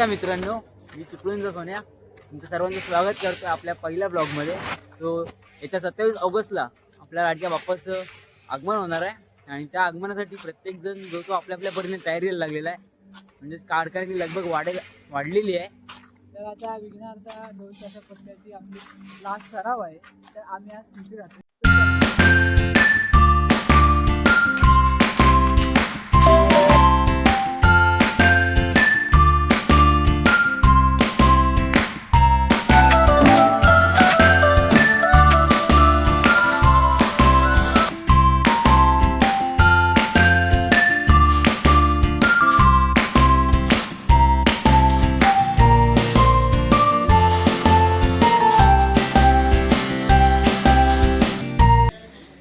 नमस्कार मित्रांनो, मी चिपळूणचा सोन्या तुमचं सर्वांचं स्वागत करतो आपल्या पहिल्या ब्लॉगमध्ये. सो येत्या 27 ऑगस्टला आपल्या लाडक्या बाप्पाचं आगमन होणार आहे आणि त्या आगमनासाठी प्रत्येकजण जो तो आपल्या आपल्या परीने तयारीला लागलेला आहे. म्हणजेच कारखान्याची लगभग वाढलेली आहे. तर आता विघ्नार्थ 2 तासा पट्ट्याची आपली लास्ट सराव आहे. तर आम्ही आज तिथे राहतो.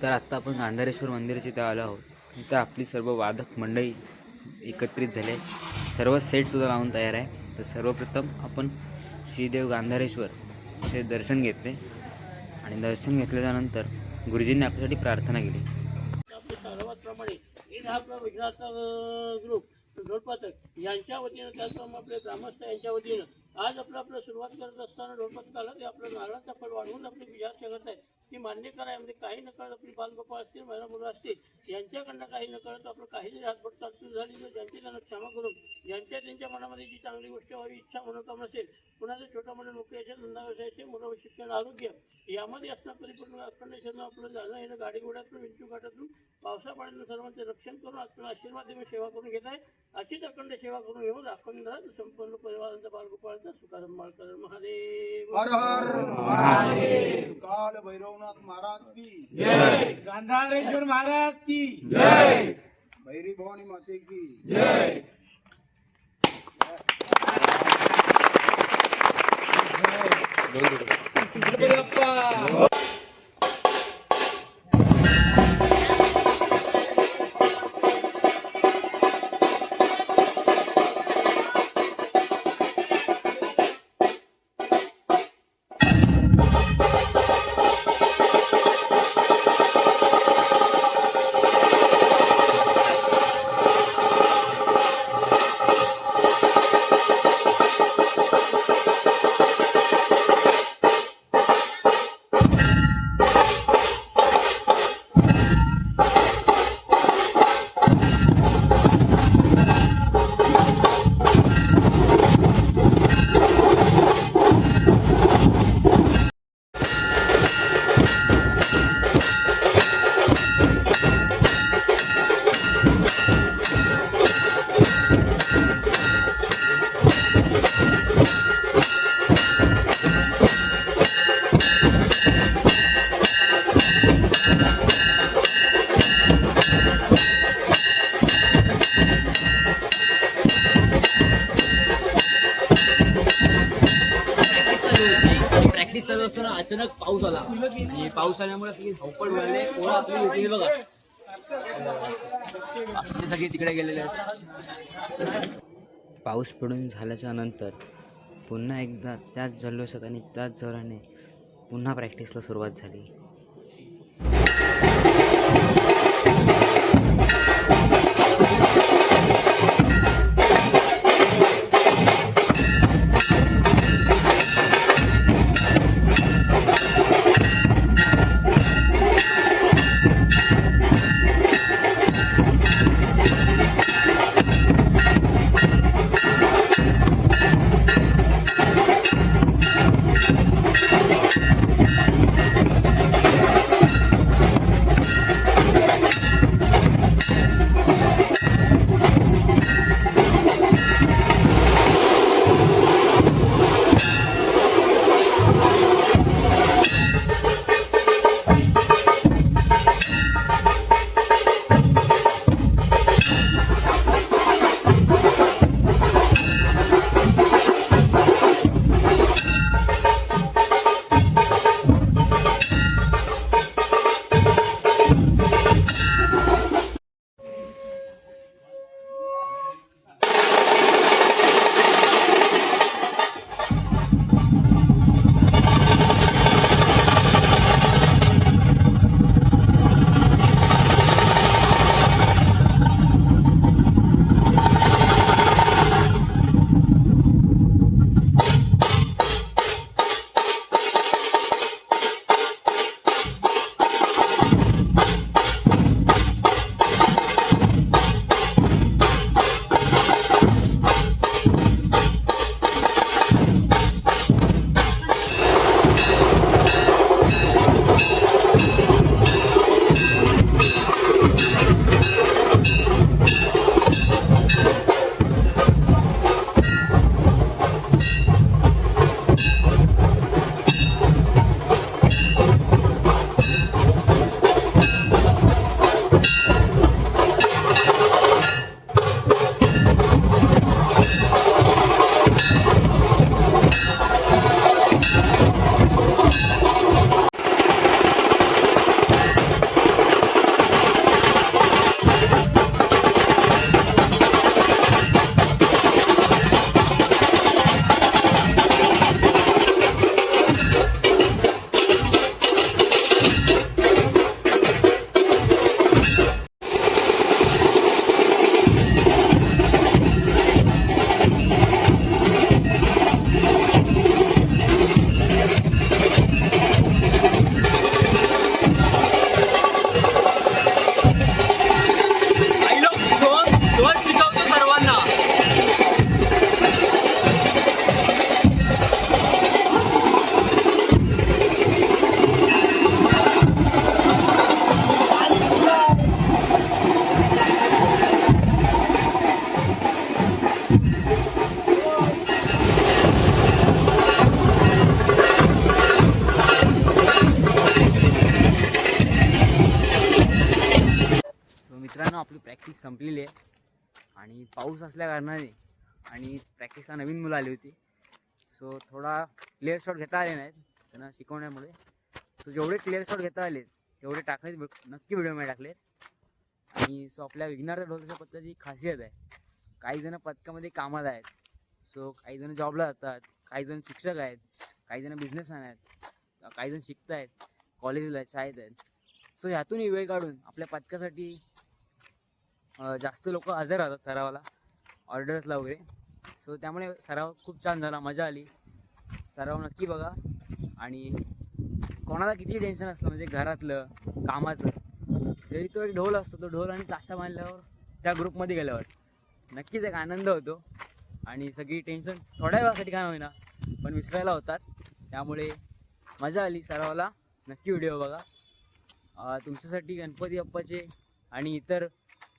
तर आत्ता आपण गांधारेश्वर मंदिराच्या इथे आलो आहोत. इथं आपली सर्व वादक मंडळी एकत्रित झाले, सर्व सेटसुद्धा लावून तयार आहे. तर सर्वप्रथम आपण श्रीदेव गांधारेश्वर असे दर्शन घेतले आणि दर्शन घेतल्यानंतर गुरुजींनी आपल्यासाठी प्रार्थना केली. आपले सर्वांप्रमाणे हे आपला विघ्नार्थ ग्रुप ढोलपातक यांच्या वतीनं, त्याचप्रमाणे आपले ग्रामस्थ यांच्या वतीनं आज आपलं सुरुवात करत असताना ढोलपातक आलं ते आपलं नारळाचं फळ वाढवून आपली विजयात करत आहे ती मान्य करायमध्ये काही न कळत आपली बालगोपाळ असतील, महिला मुलं असतील यांच्याकडनं काही न कळत आपलं काही जरी हातभर चालून झाली तर ज्यांची त्यांना क्षमा करून त्यांच्या मनामध्ये जी चांगली गोष्ट व्हावी इच्छा मनोकामना असेल, कुणाचं छोटं मोठं नोकरी असेल, धंदा व्यवसाय असेल, मुलं शिक्षण, आरोग्य यामध्ये असणं परिपूर्ण अखंड आपलं जाणं येणं गाडी घोड्यातून विंचू घाटातून पावसा पाण्यातून सर्वांचे रक्षण करून आपलं आशीर्वाद देऊन सेवा करून घेत आहे. अशीच अखंड सेवा करून घेऊन अखंड संपूर्ण परिवारांचा बालगोपाळांचा सुखारंभ माळकर महादेव. हर हर महादेव. काल भैरवनाथ महाराज की जय. गांधारेश्वर महाराज की जय. भैरी भवानी माते की जय. प्रॅक्टिस चालू असताना अचानक पाऊस आला आणि पाऊस आल्यामुळे सगळी धावपळ मिळाली. पोरं आपली होती बघा, आपले सगळे तिकडे गेलेले आहेत. पाऊस पडून झाल्याच्या नंतर पुन्हा एकदा त्याच जल्लोषात आणि त्याच जोराने पुन्हा प्रॅक्टिसला सुरुवात झाली. आपली प्रॅक्टिस संपलेली आहे आणि पाऊस असल्या कारणाने आणि प्रॅक्टिसला नवीन मुलं आली होती, सो थोडा क्लिअर शॉट घेता आले नाहीत त्यांना शिकवण्यामुळे. सो जेवढे क्लिअर शॉट घेता आले तेवढे टाकले, नक्की व्हिडिओमध्ये टाकले. आणि सो आपल्या विघ्नार्थ ढोलच्या पथकाची खासियत आहे, काही जण पथकामध्ये कामात आहेत, सो काही जण जॉबला जातात, काही जण शिक्षक आहेत, काही जण बिझनेसमॅन आहेत, काही जण शिकत आहेत, कॉलेजला आहेत, शाळेत आहेत. सो ह्यातूनही वेळ काढून आपल्या पथकासाठी जास्त लोक हजर राहतात सरावाला, ऑर्डर्सला वगैरे. सो त्यामुळे सराव खूप छान झाला, मजा आली. सराव नक्की बघा. आणि कोणाला किती टेन्शन असलं म्हणजे घरातलं कामाचं, तरी तो एक ढोल असतो, तो ढोल आणि ताशा बांधल्यावर त्या ग्रुपमध्ये गेल्यावर नक्कीच एक आनंद होतो आणि सगळी टेन्शन थोड्या वेळासाठी काय होईना पण विसरायला होतात. त्यामुळे मजा आली सरावाला. नक्की व्हिडिओ बघा. तुमच्यासाठी गणपती बाप्पाचे आणि इतर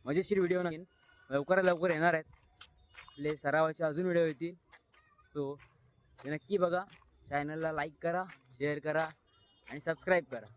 मजेशीर व्हिडिओ नवीन लवकरात लवकर येणार आहेत. आपले सरावाचे अजून व्हिडिओ येतील, सो नक्की बघा. चॅनलला लाईक करा, शेअर करा आणि सबस्क्राईब करा.